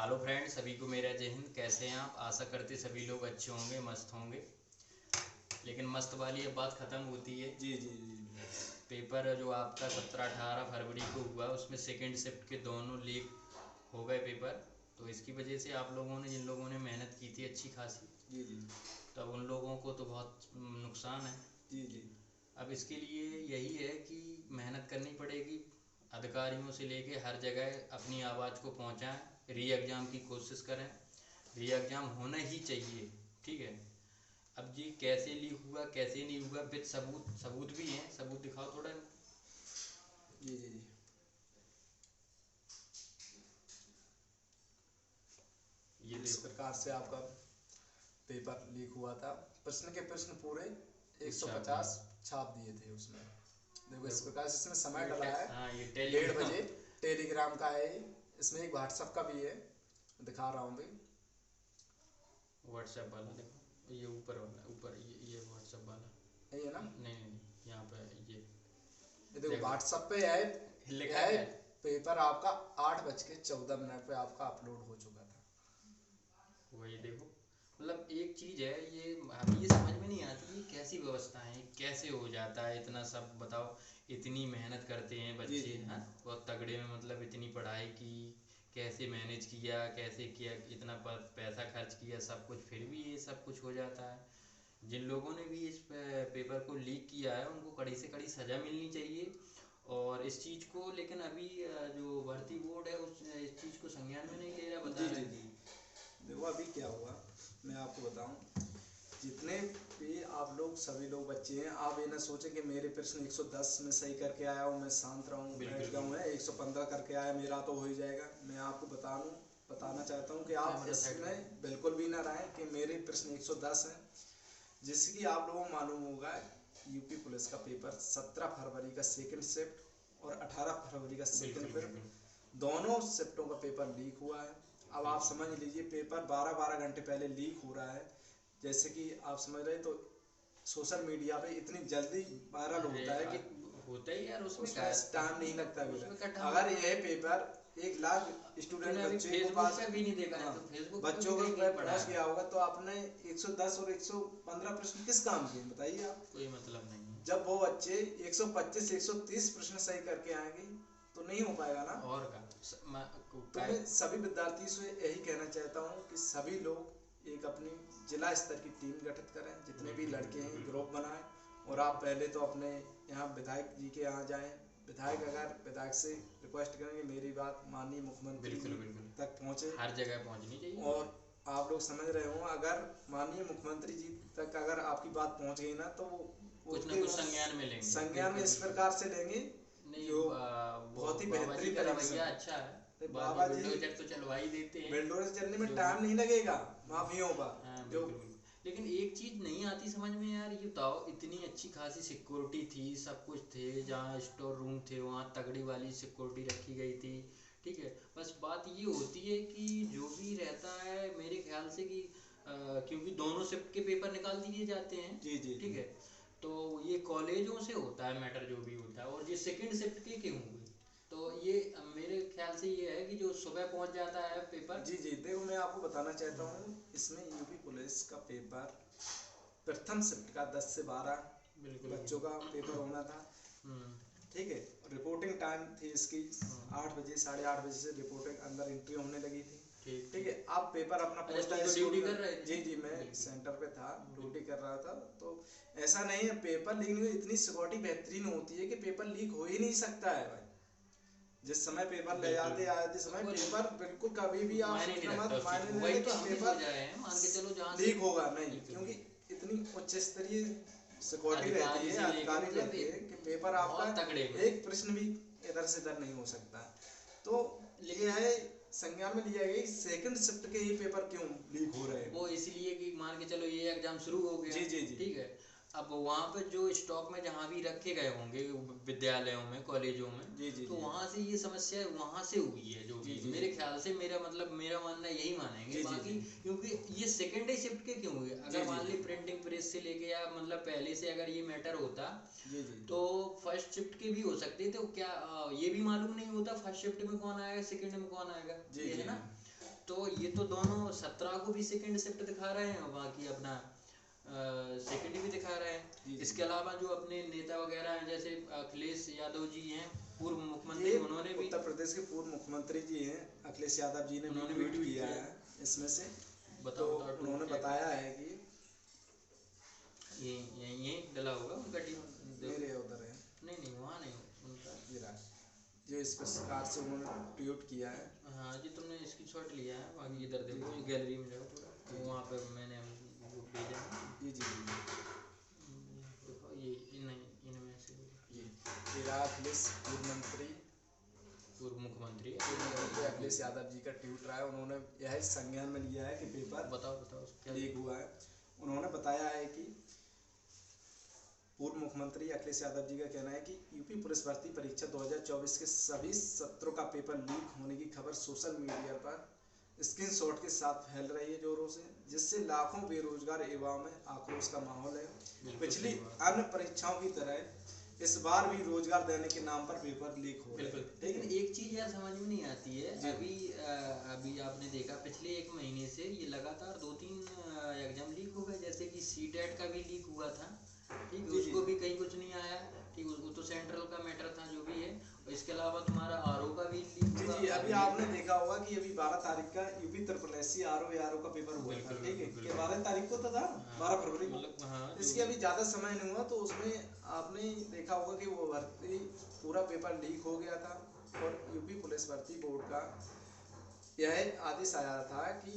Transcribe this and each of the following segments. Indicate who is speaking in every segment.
Speaker 1: Hello friends, सभी को मेरा जय हिंद। कैसे हैं आप? आशा करते सभी लोग अच्छे होंगे, मस्त होंगे। लेकिन मस्त वाली अब बात ख़त्म होती है।
Speaker 2: जी जी जी।
Speaker 1: पेपर जो आपका 17-18 फरवरी को हुआ, उसमें सेकेंड शिफ्ट के दोनों लीक हो गए पेपर। तो इसकी वजह से आप लोगों ने, जिन लोगों ने मेहनत की थी अच्छी खासी,
Speaker 2: जी जी
Speaker 1: तब उन लोगों को तो बहुत नुकसान है।
Speaker 2: जी जी।
Speaker 1: अब इसके लिए यही है कि मेहनत करनी पड़ेगी। अधिकारियों से लेके हर जगह अपनी आवाज़ को पहुंचाएं, री एग्ज़ाम की कोशिश करें। री एग्ज़ाम होना ही चाहिए, ठीक है। अब जी कैसे लीक हुआ कैसे नहीं हुआ, विद सबूत, सबूत भी हैं। सबूत दिखाओ थोड़ा।
Speaker 2: जी जी जी।
Speaker 1: ये
Speaker 2: इस
Speaker 1: देखो।
Speaker 2: प्रकार से आपका पेपर लीक हुआ था। प्रश्न पूरे
Speaker 1: अच्छा,
Speaker 2: 150 छाप दिए थे उसमें। देखो इस प्रकार से इसमें समय
Speaker 1: ये
Speaker 2: डला है
Speaker 1: हाँ, ये
Speaker 2: 1:30
Speaker 1: टेलीग्राम।
Speaker 2: बजे। टेलीग्राम का है, इसमें एक व्हाट्सएप का भी है, दिखा रहा हूँ भाई।
Speaker 1: व्हाट्सएप वाला देखो, ये ऊपर वाला, ऊपर ये व्हाट्सएप वाला।
Speaker 2: यही है ना?
Speaker 1: नहीं नहीं, यहाँ पे ये
Speaker 2: ये देखो
Speaker 1: देखो
Speaker 2: व्हाट्सएप पे है।
Speaker 1: लिखा
Speaker 2: है
Speaker 1: क्या है?
Speaker 2: पेपर आपका 8:14 पे आपका अपलोड हो चुका था।
Speaker 1: वही देखो। मतलब एक चीज है, ये अभी ये समझ में नहीं आती, ये कैसी व्यवस्था है, कैसे हो जाता है इतना सब, बताओ। इतनी मेहनत करते हैं
Speaker 2: जी
Speaker 1: बच्चे,
Speaker 2: जी
Speaker 1: हैं बहुत तगड़े में, मतलब इतनी पढ़ाई की, कैसे मैनेज किया, कैसे किया, इतना पैसा खर्च किया, सब कुछ, फिर भी ये सब कुछ हो जाता है। जिन लोगों ने भी इस पेपर को लीक किया है, उनको कड़ी से कड़ी सज़ा मिलनी चाहिए। और इस चीज़ को, लेकिन अभी जो भर्ती बोर्ड है उस इस चीज़ को संज्ञान में नहीं ले रहा, बता
Speaker 2: जी
Speaker 1: रहे
Speaker 2: जी
Speaker 1: हैं।
Speaker 2: जी। देखो अभी क्या हुआ, मैं आपको बताऊं। जितने भी आप लोग, सभी लोग बच्चे हैं, आप ये ना सोचें कि मेरे प्रश्न 110 में सही करके आया हूँ, मैं शांत रहूँ,
Speaker 1: बिल्कुल
Speaker 2: बैठ जाऊँ, है 115 करके आया मेरा तो हो ही जाएगा। मैं आपको बताना चाहता हूँ कि आप
Speaker 1: कैमरा साइड में।
Speaker 2: इसमें बिल्कुल भी ना रहें कि मेरे प्रश्न 110 हैं। जिससे कि आप लोगों को मालूम होगा, यूपी पुलिस का पेपर 17 फरवरी का सेकंड शिफ्ट और 18 फरवरी का सेकंड
Speaker 1: बिल्कुल
Speaker 2: शिफ्ट,
Speaker 1: बिल्कुल।
Speaker 2: दोनों शिफ्टों का पेपर लीक हुआ है। अब आप समझ लीजिए, पेपर 12-12 घंटे पहले लीक हो रहा है। जैसे कि आप समझ रहे, तो सोशल मीडिया पे इतनी जल्दी वायरल
Speaker 1: अरे
Speaker 2: होता है कि
Speaker 1: होता ही यार, उसमें क्या
Speaker 2: उसमें टाइम नहीं लगता
Speaker 1: उसमें क्या
Speaker 2: मेरा।
Speaker 1: टाइम
Speaker 2: अगर
Speaker 1: लगता है?
Speaker 2: यह पेपर 1 लाख स्टूडेंट
Speaker 1: तूने अभी
Speaker 2: बच्चे को
Speaker 1: फेसबुक
Speaker 2: पास,
Speaker 1: पे भी नहीं देखा है
Speaker 2: हाँ,
Speaker 1: तो फेसबुक पे
Speaker 2: बच्चों
Speaker 1: भी
Speaker 2: को
Speaker 1: कहीं
Speaker 2: पे
Speaker 1: कहीं पढ़ा
Speaker 2: पहुंच
Speaker 1: है।
Speaker 2: गया होगा, तो आपने 110 और 115 प्रश्न किस काम के हैं, बताइए आप।
Speaker 1: कोई मतलब नहीं है।
Speaker 2: जब वो बच्चे 125 130 प्रश्न सही करके आएंगे तो नहीं हो पाएगा ना।
Speaker 1: और का
Speaker 2: तो मैं सभी विद्यार्थियों से यही कहना चाहता हूँ कि सभी लोग एक अपनी जिला स्तर की टीम गठित करें, जितने भी लड़के हैं ग्रुप बनाएं। और आप पहले तो अपने यहाँ विधायक जी के यहाँ जाएं। विधायक से रिक्वेस्ट करेंगे मेरी बात माननीय मुख्यमंत्री
Speaker 1: बिल्कुल
Speaker 2: जी
Speaker 1: बिल्कुल,
Speaker 2: तक पहुँचे।
Speaker 1: हर जगह पहुंचनी चाहिए।
Speaker 2: और आप लोग समझ रहे हो, अगर माननीय मुख्यमंत्री जी तक अगर आपकी बात पहुँच गई ना, तो वो
Speaker 1: कुछ ना
Speaker 2: उसके
Speaker 1: कुछ संज्ञान में लेंगे,
Speaker 2: संज्ञान में
Speaker 1: बिल्कुल
Speaker 2: इस
Speaker 1: बिल्कुल।
Speaker 2: प्रकार से लेंगे
Speaker 1: नहीं
Speaker 2: जो
Speaker 1: वो
Speaker 2: बहुत ही
Speaker 1: बाबा जी
Speaker 2: बेहतरीन
Speaker 1: का
Speaker 2: तरीके से।
Speaker 1: रवैया अच्छा है। बाबा
Speaker 2: बाबा
Speaker 1: जी
Speaker 2: जी
Speaker 1: बुलडोजर तो चलवा ही देते हैं।
Speaker 2: बिल्डोजर चलने में
Speaker 1: जो
Speaker 2: टाइम नहीं लगेगा माफियों का।
Speaker 1: हाँ
Speaker 2: जो
Speaker 1: बिल्कुल बिल्कुल। लेकिन एक चीज नहीं आती समझ में यार, ये बताओ, इतनी अच्छी खासी सिक्योरिटी थी, सब कुछ थे, जहाँ स्टोर रूम थे वहाँ तगड़ी वाली सिक्योरिटी रखी गई थी, ठीक है। बस बात ये होती है कि जो भी रहता है, मेरे ख्याल से कि क्योंकि दोनों शिफ्ट के पेपर निकाल दिए जाते हैं,
Speaker 2: जी जी जी।
Speaker 1: ठीक है। तो ये कॉलेजों से होता है मैटर, जो भी होता है। और ये सेकंड शिफ्ट के क्यों हुए? तो ये मेरे ख्याल से ये है कि जो सुबह पहुंच जाता है पेपर।
Speaker 2: जी जी। देखो मैं आपको बताना चाहता हूँ, इसमें यूपी पुलिस का पेपर प्रथम शिफ्ट का 10 से 12
Speaker 1: बिल्कुल
Speaker 2: बच्चों
Speaker 1: बिल्कुल।
Speaker 2: का पेपर होना था।
Speaker 1: हम्म।
Speaker 2: ठीक है। रिपोर्टिंग टाइम थी इसकी
Speaker 1: हाँ,
Speaker 2: 8 बजे, 8:30 बजे से रिपोर्टिंग अंदर एंट्री होने लगी थी।
Speaker 1: ठीक
Speaker 2: ठीक
Speaker 1: ठीक।
Speaker 2: है। आप पेपर अपना
Speaker 1: अच्छा,
Speaker 2: पहुंचता
Speaker 1: तुम
Speaker 2: है
Speaker 1: तो
Speaker 2: स्कूल
Speaker 1: ड्यूटी
Speaker 2: में।
Speaker 1: कर रहे थे
Speaker 2: जी
Speaker 1: ना?
Speaker 2: जी, मैं
Speaker 1: बिल्कुल
Speaker 2: सेंटर पे था, ड्यूटी
Speaker 1: बिल्कुल।
Speaker 2: कर रहा था। तो ऐसा नहीं है पेपर लीक नहीं, इतनी सिक्योरिटी बेहतरीन होती है कि पेपर लीक हो ही नहीं सकता है भाई। जिस समय पेपर ले
Speaker 1: बिल्कुल
Speaker 2: जाते आते समय
Speaker 1: वो
Speaker 2: पेपर बिल्कुल कभी भी आप
Speaker 1: मायने नहीं
Speaker 2: सोचना
Speaker 1: रखता
Speaker 2: मत,
Speaker 1: उस चीज
Speaker 2: मायने
Speaker 1: को,
Speaker 2: नहीं
Speaker 1: वही
Speaker 2: रहे
Speaker 1: तो
Speaker 2: कि
Speaker 1: हम भी सोच
Speaker 2: पेपर
Speaker 1: रहे हैं, मान के चलो जहाँ से।
Speaker 2: लीक होगा नहीं,
Speaker 1: बिल्कुल
Speaker 2: क्योंकि
Speaker 1: बिल्कुल।
Speaker 2: इतनी उच्च स्तरीय सिक्योरिटी रहती
Speaker 1: अधिकारी
Speaker 2: है,
Speaker 1: से लेके
Speaker 2: अधिकारी
Speaker 1: मतलब
Speaker 2: रहते हैं कि पेपर आपका
Speaker 1: बहुत तगड़े में।
Speaker 2: एक प्रश्न भी इधर से इधर नहीं हो सकता। तो ये है, संज्ञान में लिया गया सेकंड शिफ्ट के ये पेपर क्यों लीक हो रहे हैं।
Speaker 1: वो इसलिए कि मान के चलो ये एग्जाम शुरू हो गया,
Speaker 2: जी जी जी।
Speaker 1: ठीक है। अब वहाँ पे जो स्टॉक में जहाँ भी रखे गए होंगे विद्यालयों में, कॉलेजों में,
Speaker 2: जी जी
Speaker 1: तो
Speaker 2: जी
Speaker 1: वहाँ से ये समस्या वहाँ से हुई है, जो
Speaker 2: जी
Speaker 1: भी
Speaker 2: जी
Speaker 1: मेरे ख्याल से, मेरा मतलब मेरा मानना यही मानेंगे
Speaker 2: जी जी
Speaker 1: बाकी।
Speaker 2: जी
Speaker 1: क्योंकि ये सेकेंड डे शिफ्ट के क्यों हुए?
Speaker 2: जी
Speaker 1: अगर
Speaker 2: जी
Speaker 1: मान ली
Speaker 2: जी
Speaker 1: प्रिंटिंग प्रेस से लेके, या मतलब पहले से अगर ये मैटर होता,
Speaker 2: जी जी
Speaker 1: तो फर्स्ट शिफ्ट के भी हो सकते थे। तो क्या ये भी मालूम नहीं होता फर्स्ट शिफ्ट में कौन आएगा, सेकंड में कौन आएगा,
Speaker 2: जी
Speaker 1: ये
Speaker 2: जी
Speaker 1: है ना। तो ये तो दोनों 17 को भी सेकंड शिफ्ट दिखा रहे हैं और बाकी अपना सेकंड भी दिखा रहे हैं। इसके अलावा जो अपने नेता वगैरह हैं जैसे अखिलेश यादव जी हैं पूर्व मुख्यमंत्री, उन्होंने भी
Speaker 2: उत्तर प्रदेश के पूर्व मुख्यमंत्री जी हैं अखिलेश यादव जी ने भी ट्वीट किया है इसमें से। तो उन्होंने बताया है कि
Speaker 1: ये यही डला होगा उनका टीम
Speaker 2: मेरे उधर है,
Speaker 1: नहीं वहाँ नहीं उनका
Speaker 2: जो इस प्रकार से उन्होंने ट्वीट किया है।
Speaker 1: हाँ जी, तुमने इसकी शॉट लिया है, बाकी इधर देखो गैलरी में जाओ थोड़ा, वहाँ पे मैंने भेजा
Speaker 2: जी जी
Speaker 1: देखो ये इनमें से
Speaker 2: ये अखिलेश
Speaker 1: पूर्व मुख्यमंत्री
Speaker 2: अखिलेश यादव जी का ट्वीट रहा है। उन्होंने यह संज्ञान में लिया है कि पेपर
Speaker 1: बताओ क्या
Speaker 2: लीक हुआ है। उन्होंने बताया है कि पूर्व मुख्यमंत्री अखिलेश यादव जी का कहना है कि यूपी पुलिस भर्ती परीक्षा 2024 के सभी सत्रों का पेपर लीक होने की खबर सोशल मीडिया पर स्क्रीनशॉट के साथ फैल रही है जोरों से, जिससे लाखों बेरोजगार युवाओं में आक्रोश का माहौल है। पिछली अन्य परीक्षाओं की तरह इस बार भी रोजगार देने के नाम पर पेपर लीक हो रहे हैं।
Speaker 1: लेकिन एक चीज यार समझ में नहीं आती है, अभी आपने देखा पिछले 1 महीने से ये लगातार 2-3 एग्जाम लीक हो गए, जैसे कि सीटेट का भी लीक हुआ था, ठीक है, उसको भी कहीं कुछ नहीं आया, ठीक, वो तो सेंट्रल का मैटर था जो भी है। और इसके अलावा तुम्हारा आरओ का भी लीक हुआ।
Speaker 2: जी अभी आपने देखा होगा कि अभी 12 तारीख का यूपी SSC आरओ का पेपर हुआ था, ठीक है, कि 12 तारीख को तो था, 12 फरवरी को। इसकी अभी ज्यादा समय नहीं हुआ, तो उसमें आपने देखा होगा कि वो भर्ती पूरा पेपर लीक हो गया था। और यूपी पुलिस भर्ती बोर्ड का यह आदेश आया था कि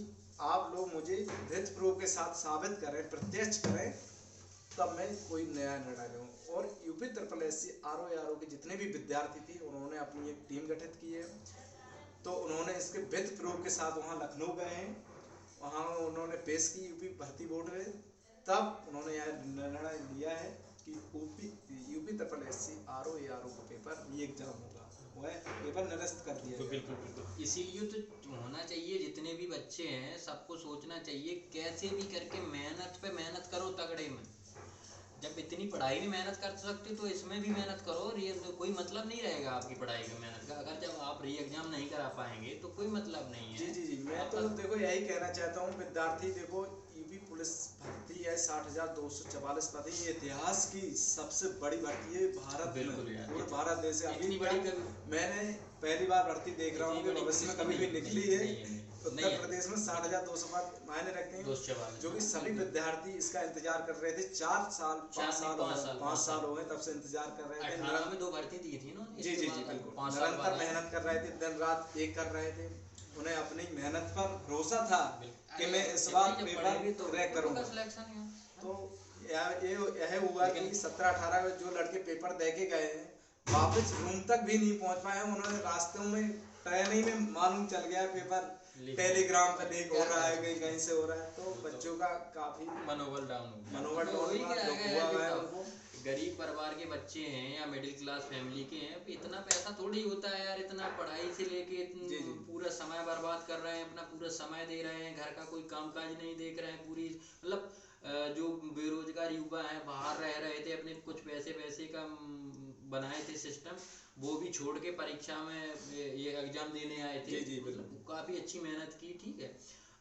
Speaker 2: आप लोग मुझे विद प्रूफ के साथ साबित करें, प्रत्यक्ष करें, तब मैं कोई नया निर्णय लूँ। और यूपी SSC आरओ के जितने भी विद्यार्थी थे उन्होंने अपनी एक टीम गठित की है। तो उन्होंने इसके विद प्रूफ के साथ वहाँ लखनऊ गए हैं, वहाँ उन्होंने पेश की यूपी भर्ती बोर्ड में। तब उन्होंने यह निर्णय लिया है कि यूपी SSC आरओ का पेपर ये एग्जाम होगा, वह पेपर निरस्त कर दिया गया।
Speaker 1: बिल्कुल इसीलिए तो होना चाहिए, जितने भी बच्चे हैं सबको सोचना चाहिए कैसे भी करके मेहनत पे मेहनत करो तगड़े में। जब इतनी पढ़ाई में मेहनत कर सकते तो इसमें भी मेहनत करो, तो कोई मतलब नहीं रहेगा आपकी पढ़ाई में मेहनत का। अगर जब आप री एग्जाम नहीं करा पाएंगे तो कोई मतलब नहीं है।
Speaker 2: जी मैं तो देखो यही कहना चाहता हूँ, विद्यार्थी देखो यूपी पुलिस भर्ती है 60,244 पद, ये इतिहास की सबसे बड़ी भर्ती है भारत में, पूरे भारत देश से। अभी मैंने पहली बार भर्ती देख रहा हूँ, भविष्य में कभी भी निकली है। उत्तर प्रदेश में 60,200 पद मायने रखते हैं, जो कि सभी विद्यार्थी इसका इंतजार कर रहे थे। 5 साल हो गए तब से इंतजार कर रहे थे।
Speaker 1: 18 में 2 भर्ती दी थी ना।
Speaker 2: जी बिल्कुल, निरंतर मेहनत कर रहे थे, दिन रात एक कर रहे थे। उन्हें अपनी मेहनत पर भरोसा था कि मैं इस बार पेपर क्रैक करूंगा। तो यह हुआ कि 17-18 जो लड़के पेपर दे के गए हैं वापस रूम तक भी नहीं पहुंच पाए। उन्होंने रास्तों में ट्रेनिंग में मालूम चल गया पेपर टेलीग्राम पे लीक हो रहा है, कहीं से हो रहा है। तो बच्चों का काफी
Speaker 1: मनोबल डाउन
Speaker 2: हुआ है।
Speaker 1: गरीब परिवार के बच्चे हैं या मिडिल क्लास फैमिली के हैं, इतना पैसा थोड़ी होता है यार, इतना पढ़ाई से लेके पूरा समय बर्बाद कर रहे हैं, अपना पूरा समय दे रहे हैं, घर का कोई कामकाज नहीं देख रहे हैं। पूरी मतलब जो बेरोजगार युवा है बाहर रह रहे थे, अपने कुछ पैसे का बनाए थे सिस्टम, वो भी छोड़ के परीक्षा में ये एग्जाम देने आए थे।
Speaker 2: जी बिल्कुल,
Speaker 1: काफी अच्छी मेहनत की, ठीक है।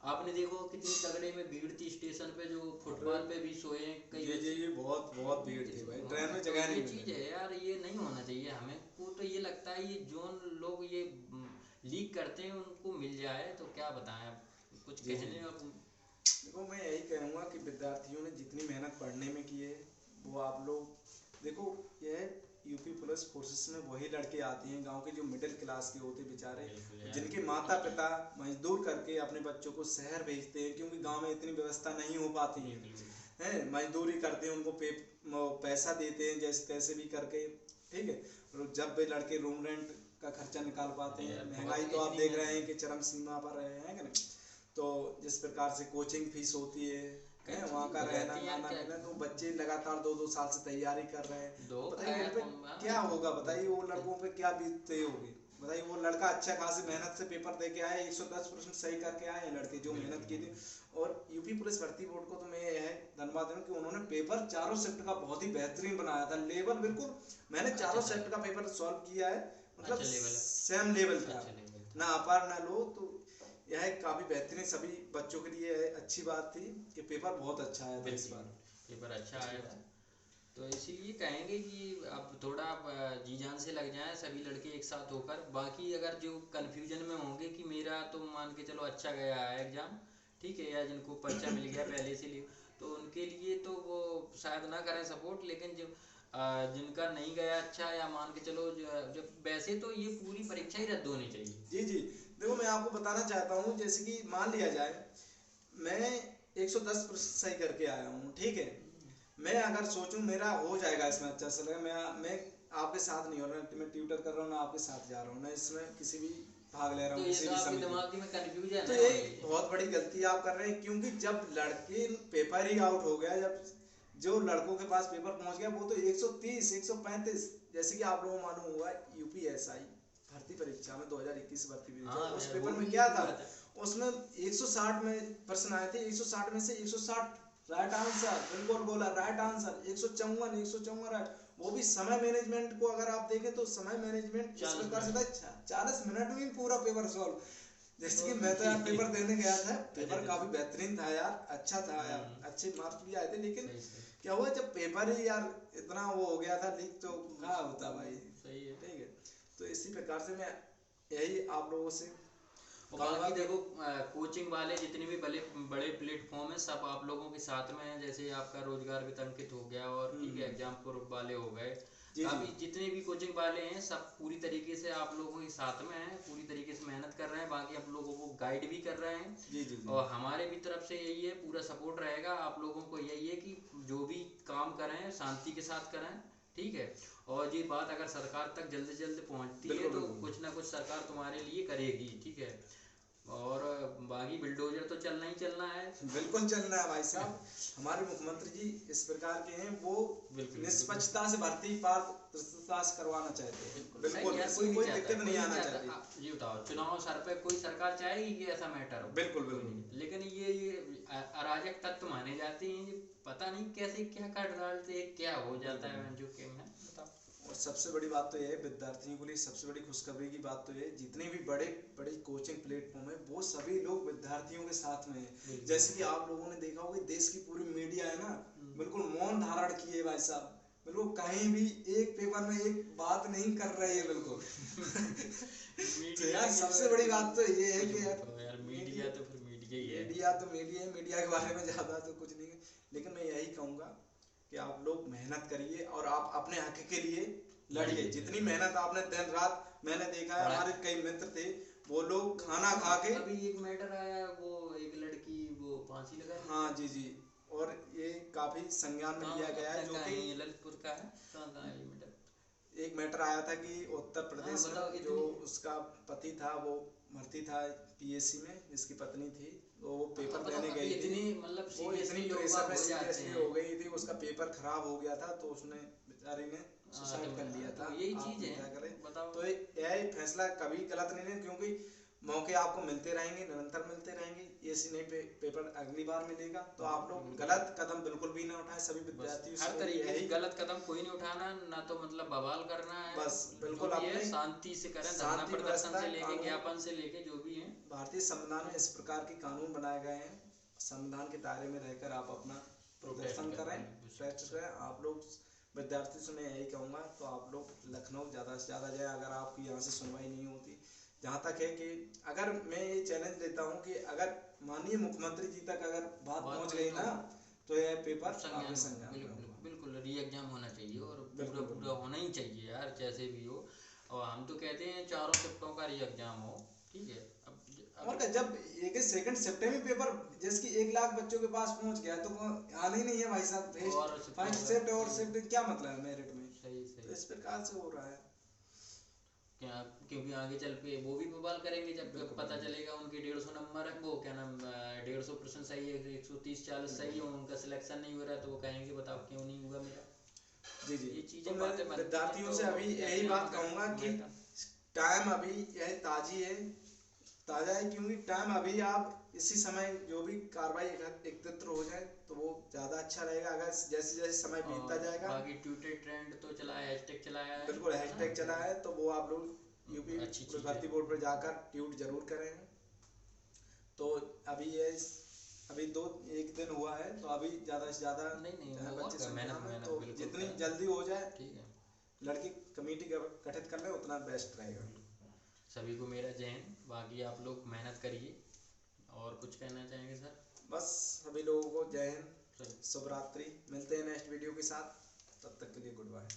Speaker 1: आपने देखो कितनी तगड़े में भीड़ थी स्टेशन पे, जो फुटपाथ पे भी सोए कई।
Speaker 2: जी बहुत भीड़ थी भाई, ट्रेन में जगह नहीं।
Speaker 1: चीज है यार, ये नहीं होना चाहिए। हमें को तो ये लगता है ये जो लोग ये लीक करते हैं उनको मिल जाए तो क्या बताएं, कुछ कहने। और
Speaker 2: देखो मैं यही कहूँगा कि विद्यार्थियों ने जितनी मेहनत पढ़ने में की है वो आप लोग देखो, यह यूपी पुलिस फोर्सेस में वही लड़के आते हैं गांव के जो मिडिल क्लास के होते बेचारे, जिनके माता पिता मजदूर करके अपने बच्चों को शहर भेजते हैं, क्योंकि गांव में इतनी व्यवस्था नहीं हो पाती है। मजदूरी करते हैं, उनको पैसा देते हैं जैसे तैसे भी करके, ठीक है। और जब वे लड़के रूम रेंट का खर्चा निकाल पाते हैं, महंगाई तो आप देख रहे हैं कि चरम सीमा पर रहे हैं कि नहीं। तो जिस प्रकार से कोचिंग फीस होती है वहाँ का रहना खाना पीना, तो बच्चे लगातार 2-2 साल से तैयारी कर रहे हैं। बताइए उन पे क्या होगा, बताइए वो लड़कों पे क्या बीतते होगी। बताइए वो लड़का अच्छा खासी मेहनत से पेपर दे के आए, 110% सही करके आए हैं लड़के जो मेहनत की थी। और यूपी पुलिस भर्ती बोर्ड को तो मैं यह धन्यवाद दूं कि उन्होंने पेपर चारों शिफ्ट का बहुत ही बेहतरीन बनाया था। लेवल बिल्कुल, मैंने चारों शिफ्ट का पेपर सॉल्व किया है, मतलब सेम लेवल था, ना अपार ना लो। तो यह काफी बेहतरीन सभी बच्चों के लिए अच्छी बात थी कि पेपर बहुत अच्छा आया था इस बार।
Speaker 1: पेपर अच्छा आया था, तो इसीलिए कहेंगे कि अब थोड़ा जी जान से लग जाए सभी लड़के एक साथ होकर। बाकी अगर जो कन्फ्यूजन में होंगे कि मेरा तो मान के चलो अच्छा गया है एग्ज़ाम, ठीक है, या जिनको पर्चा मिल गया पहले से लिए, तो उनके लिए तो वो शायद ना करें सपोर्ट, लेकिन जो जिनका नहीं गया अच्छा, या मान के चलो जब वैसे तो ये पूरी परीक्षा ही रद्द होनी चाहिए।
Speaker 2: जी जी, देखो मैं आपको बताना चाहता हूँ, जैसे कि मान लिया जाए मैं 110% सही करके आया हूँ, ठीक है, मैं अगर सोचूं मेरा हो जाएगा इसमें अच्छा से लगा, मैं आपके साथ नहीं हो रहा, मैं ट्यूटर कर रहा हूँ ना आपके साथ जा रहा हूँ ना इसमें किसी भी भाग ले रहा
Speaker 1: तो
Speaker 2: हूँ
Speaker 1: ये
Speaker 2: किसी
Speaker 1: तो
Speaker 2: भी
Speaker 1: आपके
Speaker 2: समिति में,
Speaker 1: दिमाग में कन्फ्यूजन
Speaker 2: तो
Speaker 1: है
Speaker 2: ये
Speaker 1: भाई।
Speaker 2: बहुत बड़ी गलती आप कर रहे हैं, क्योंकि जब लड़के पेपर ही आउट हो गया, जब जो लड़कों के पास पेपर पहुंच गया वो तो 130 135, जैसे कि आप लोगों को मालूम होगा यूपीएसआई भर्ती परीक्षा में 2021 भर्ती परीक्षा,
Speaker 1: हाँ
Speaker 2: उस
Speaker 1: यार, वो
Speaker 2: पेपर में
Speaker 1: भी
Speaker 2: क्या था,
Speaker 1: हुआ था।
Speaker 2: उसमें 160 में प्रश्न आए थे, 160 में से 160 राइट आंसर, बिल्कुल बोला राइट आंसर, 154 राइट, वो भी समय मैनेजमेंट को अगर आप देखें तो समय मैनेजमेंट इस
Speaker 1: 40
Speaker 2: प्रकार से
Speaker 1: मिनट
Speaker 2: था 40 मिनट में ही पूरा पेपर सॉल्व। जैसे कि मैं तो यार पेपर देने गया था, पेपर काफी बेहतरीन था यार, अच्छा था यार, अच्छे मार्क्स भी आए थे, लेकिन
Speaker 1: सही सही
Speaker 2: क्या हुआ जब पेपर ही यार इतना वो हो गया था लीक, तो क्या होता भाई,
Speaker 1: सही है।
Speaker 2: ठीक है। तो इसी प्रकार से मैं यही आप लोगों से
Speaker 1: और
Speaker 2: कहूंगा
Speaker 1: बाकी
Speaker 2: कि
Speaker 1: देखो कोचिंग वाले जितने भी बड़े बड़े प्लेटफॉर्म है सब आप लोगों के साथ में है, जैसे आपका रोजगार वित्त अंकित हो गया, और ठीक है एग्जाम पूर्व वाले हो गए,
Speaker 2: जी जी
Speaker 1: काफ़ी जितने भी कोचिंग वाले हैं सब पूरी तरीके से आप लोगों के साथ में हैं, पूरी तरीके से मेहनत कर रहे हैं, बाकी आप लोगों को गाइड भी कर रहे हैं।
Speaker 2: जी जी जी
Speaker 1: और हमारे भी तरफ से यही है, पूरा सपोर्ट रहेगा आप लोगों को, यही है कि जो भी काम करें शांति के साथ करें, ठीक है। और ये बात अगर सरकार तक जल्द से जल्द पहुंचती है
Speaker 2: बिल्कुल
Speaker 1: तो
Speaker 2: बिल्कुल
Speaker 1: कुछ ना कुछ सरकार तुम्हारे लिए करेगी, ठीक है। और बाकी बिल्डोजर तो चलना ही चलना है।
Speaker 2: बिल्कुल चलना है भाई साहब, हमारे मुख्यमंत्री जी इस प्रकार के हैं, वो
Speaker 1: बिल्कुल
Speaker 2: निष्पक्षता से भर्ती पारदर्शिता से करवाना चाहते हैं, बिल्कुल
Speaker 1: यार,
Speaker 2: इसमें कोई दिक्कत नहीं आना
Speaker 1: चाहता।
Speaker 2: चाहिए।
Speaker 1: ये बताओ, चुनाव सर पे कोई सरकार चाहेगी कि ऐसा मैटर हो?
Speaker 2: बिल्कुल
Speaker 1: कोई
Speaker 2: बिल्कुल
Speaker 1: नहीं। लेकिन ये अराजक तत्व माने जाते हैं, ये पता नहीं कैसे क्या काट डालते हैं, क्या हो जाता है जो कि मैं बताओ।
Speaker 2: और सबसे बड़ी बात तो यह है, विद्यार्थियों के लिए सबसे बड़ी खुशखबरी की बात तो ये, जितने भी बड़े बड़ी कोचिंग प्लेटफॉर्म है वो सभी लोग विद्यार्थियों के साथ में है। जैसे कि आप लोगों ने देखा होगा देश की पूरी मीडिया है ना, बिल्कुल मौन धारण किए भाई साहब, बिल्कुल कहीं भी एक पेपर में एक बात नहीं कर रही है बिल्कुल। तो यार सबसे बड़ी बात तो ये है कि
Speaker 1: यार मीडिया तो फिर मीडिया ही है।
Speaker 2: मीडिया तो मीडिया है, मीडिया के बारे में ज्यादा तो कुछ नहीं है, लेकिन मैं यही कहूंगा कि आप लोग मेहनत करिए और आप अपने हक के लिए लड़िए, जितनी मेहनत आपने दिन रात, मैंने देखा है हमारे कई मित्र थे वो लोग खाना खा के,
Speaker 1: अभी एक मैटर आया, वो एक लड़की वो फांसी लगा दी।
Speaker 2: हाँ जी जी, और ये काफी संज्ञान में लिया गया है, जो कि
Speaker 1: ललितपुर का है, कहाँ है ये मैटर?
Speaker 2: एक मैटर आया था कि उत्तर प्रदेश में जो उसका पति था वो भर्ती था पीएससी में, जिसकी पत्नी थी वो पेपर देने गई थी,
Speaker 1: मतलब
Speaker 2: वो इतनी प्रेशर में सीरियसली हो गई थी, उसका पेपर खराब हो गया था, तो उसने बेचारी ने सुसाइड कर लिया था।
Speaker 1: यही चीज है,
Speaker 2: क्या करें,
Speaker 1: बताओ।
Speaker 2: तो यह फैसला कभी गलत नहीं है, क्योंकि मौके आपको मिलते रहेंगे, निरंतर मिलते रहेंगे, ऐसी नहीं पेपर अगली बार मिलेगा, तो आप लोग गलत कदम बिल्कुल भी ना उठाएं, सभी विद्यार्थियों
Speaker 1: हर तरीके से गलत कदम कोई नहीं उठाना, ना तो मतलब बवाल करना है,
Speaker 2: बस बिल्कुल
Speaker 1: अपने शांति से करें, धरना प्रदर्शन से लेके ज्ञापन से लेके जो भी है।
Speaker 2: भारतीय संविधान में इस प्रकार के कानून बनाए गए हैं, संविधान के दायरे में रहकर आप अपना प्रदर्शन करें, प्रोटेस्ट करें। आप लोग विद्यार्थी से मैं यही कहूँगा, तो आप लोग लखनऊ ज़्यादा से ज़्यादा जाए, अगर आपकी यहाँ से सुनवाई नहीं होती, जहाँ तक है कि अगर मैं ये चैलेंज देता हूँ कि अगर माननीय मुख्यमंत्री जी तक अगर बात पहुँच गई ना, तो यह पेपर आगे संज्ञान
Speaker 1: बिल्कुल री एग्जाम होना चाहिए, और पूरा होना ही चाहिए यार, जैसे भी हो। और हम तो कहते हैं चारों शिफ्टों का री एग्जाम हो, ठीक है।
Speaker 2: और जब एक सेकंड शिफ्ट में पेपर जैसे कि 1 लाख बच्चों के पास पहुंच गया, तो आना ही नहीं है भाई साहब, फर्स्ट शिफ्ट और शिफ्ट क्या मतलब है मेरिट में,
Speaker 1: सही
Speaker 2: तो इस प्रकार से हो रहा है
Speaker 1: क्या, क्योंकि आगे चल पे वो भी बवाल करेंगे जब पता चलेगा उनके 150 नंबर है, वो क्या नाम 150% सही है, 130-40 सही है, उनका सिलेक्शन नहीं हो रहा है, तो वो कहेंगे बताओ क्यों नहीं हुआ मेरा।
Speaker 2: जी जी,
Speaker 1: ये
Speaker 2: तो
Speaker 1: चीजें
Speaker 2: मैं
Speaker 1: बातें
Speaker 2: विद्यार्थियों से अभी यही बात कहूंगा कि टाइम अभी यह ताजा है, क्योंकि टाइम अभी आप इसी समय जो भी कार्रवाई एकत्र हो जाए तो वो ज्यादा अच्छा रहेगा, अगर जैसे जैसे समय बीतता जाएगा।
Speaker 1: बाकी ट्विटर ट्रेंड तो चला है, हैशटैग चलाया है,
Speaker 2: बिल्कुल हैशटैग चला है, तो वो आप लोग यूपी भर्ती बोर्ड पर जाकर ट्वीट जरूर करें, तो अभी एक दिन हुआ है, तो अभी ज़्यादा से ज़्यादा
Speaker 1: नहीं
Speaker 2: बच्चे संख्या
Speaker 1: मेहनत
Speaker 2: में,
Speaker 1: मेहनत
Speaker 2: तो
Speaker 1: बिल्कुल
Speaker 2: जितनी
Speaker 1: करें।
Speaker 2: जल्दी हो जाए
Speaker 1: ठीक है।
Speaker 2: लड़की कमेटी गठित कर ले उतना बेस्ट रहेगा।
Speaker 1: सभी को मेरा जय हिंद। बाकी आप लोग मेहनत करिए। और कुछ कहना चाहेंगे सर?
Speaker 2: बस सभी लोगों को जय हिंद,
Speaker 1: चलिए।
Speaker 2: शुभ रात्रि। मिलते हैं नेक्स्ट वीडियो के साथ, तब तक के लिए गुड बाय।